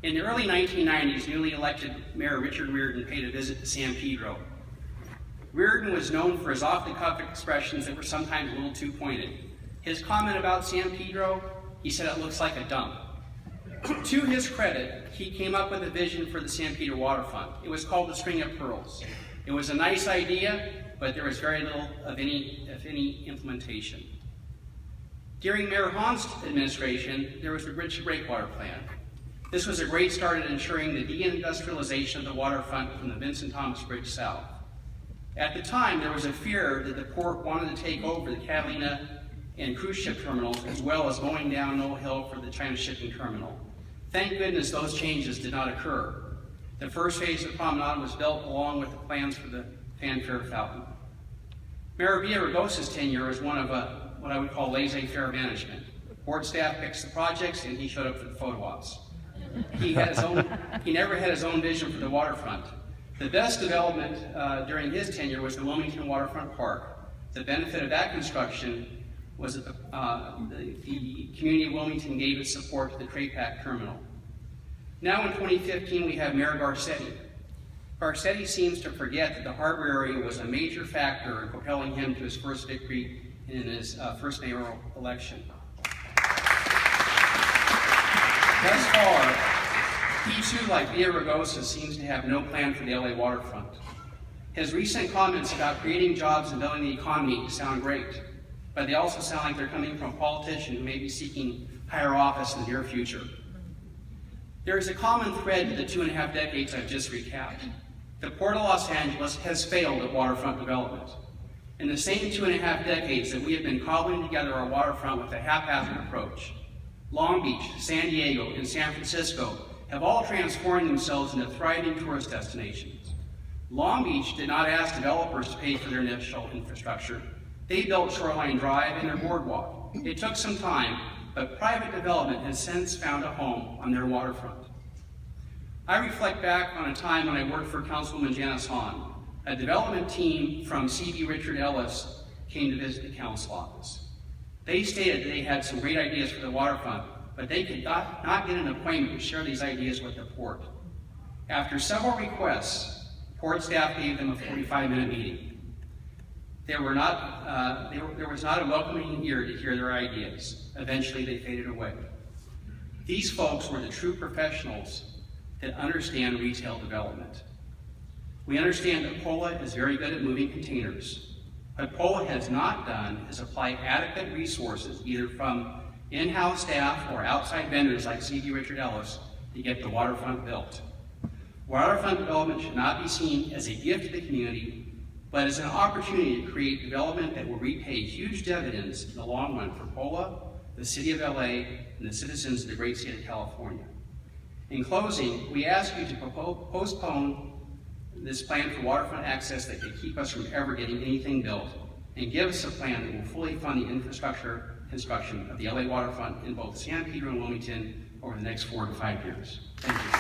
In the early 1990s, newly elected Mayor Richard Riordan paid a visit to San Pedro. Riordan was known for his off-the-cuff expressions that were sometimes a little too pointed. His comment about San Pedro, he said it looks like a dump. To his credit, he came up with a vision for the San Pedro waterfront. It was called the String of Pearls. It was a nice idea, but there was very little of any implementation. During Mayor Hahn's administration, there was the Bridge Breakwater Plan. This was a great start at ensuring the deindustrialization of the waterfront from the Vincent Thomas Bridge south. At the time, there was a fear that the port wanted to take over the Catalina and cruise ship terminals, as well as going down Knoll Hill for the Transshipping Terminal. Thank goodness those changes did not occur. The first phase of Promenade was built along with the plans for the Fanfare Fountain. Mayor Villaraigosa's tenure was one of what I would call laissez-faire management. Board staff picks the projects and he showed up for the photo ops. He never had his own vision for the waterfront. The best development during his tenure was the Wilmington Waterfront Park. The benefit of that construction was that the community of Wilmington gave its support to the Crapac Terminal. Now in 2015, we have Mayor Garcetti. Garcetti seems to forget that the harbor area was a major factor in propelling him to his first victory in his first mayoral election. Thus far, he too, like Villaraigosa, seems to have no plan for the LA waterfront. His recent comments about creating jobs and building the economy sound great, but they also sound like they're coming from a politician who may be seeking higher office in the near future. There is a common thread to the 2.5 decades I've just recapped. The Port of Los Angeles has failed at waterfront development. In the same 2.5 decades that we have been cobbling together our waterfront with a haphazard approach, Long Beach, San Diego, and San Francisco have all transformed themselves into thriving tourist destinations. Long Beach did not ask developers to pay for their initial infrastructure. They built Shoreline Drive and their boardwalk. It took some time, but private development has since found a home on their waterfront. I reflect back on a time when I worked for Councilwoman Janice Hahn. A development team from C.B. Richard Ellis came to visit the council office. They stated that they had some great ideas for the waterfront, but they could not get an appointment to share these ideas with the port. After several requests, port staff gave them a 45-minute meeting. There was not a welcoming ear to hear their ideas. Eventually, they faded away. These folks were the true professionals that understand retail development. We understand that POLA is very good at moving containers. What POLA has not done is apply adequate resources, either from in-house staff or outside vendors like C.B. Richard Ellis, to get the waterfront built. Waterfront development should not be seen as a gift to the community, but as an opportunity to create development that will repay huge dividends in the long run for POLA, the City of LA, and the citizens of the great state of California. In closing, we ask you to postpone this plan for waterfront access that could keep us from ever getting anything built, and give us a plan that will fully fund the infrastructure construction of the LA waterfront in both San Pedro and Wilmington over the next 4 to 5 years. Thank you.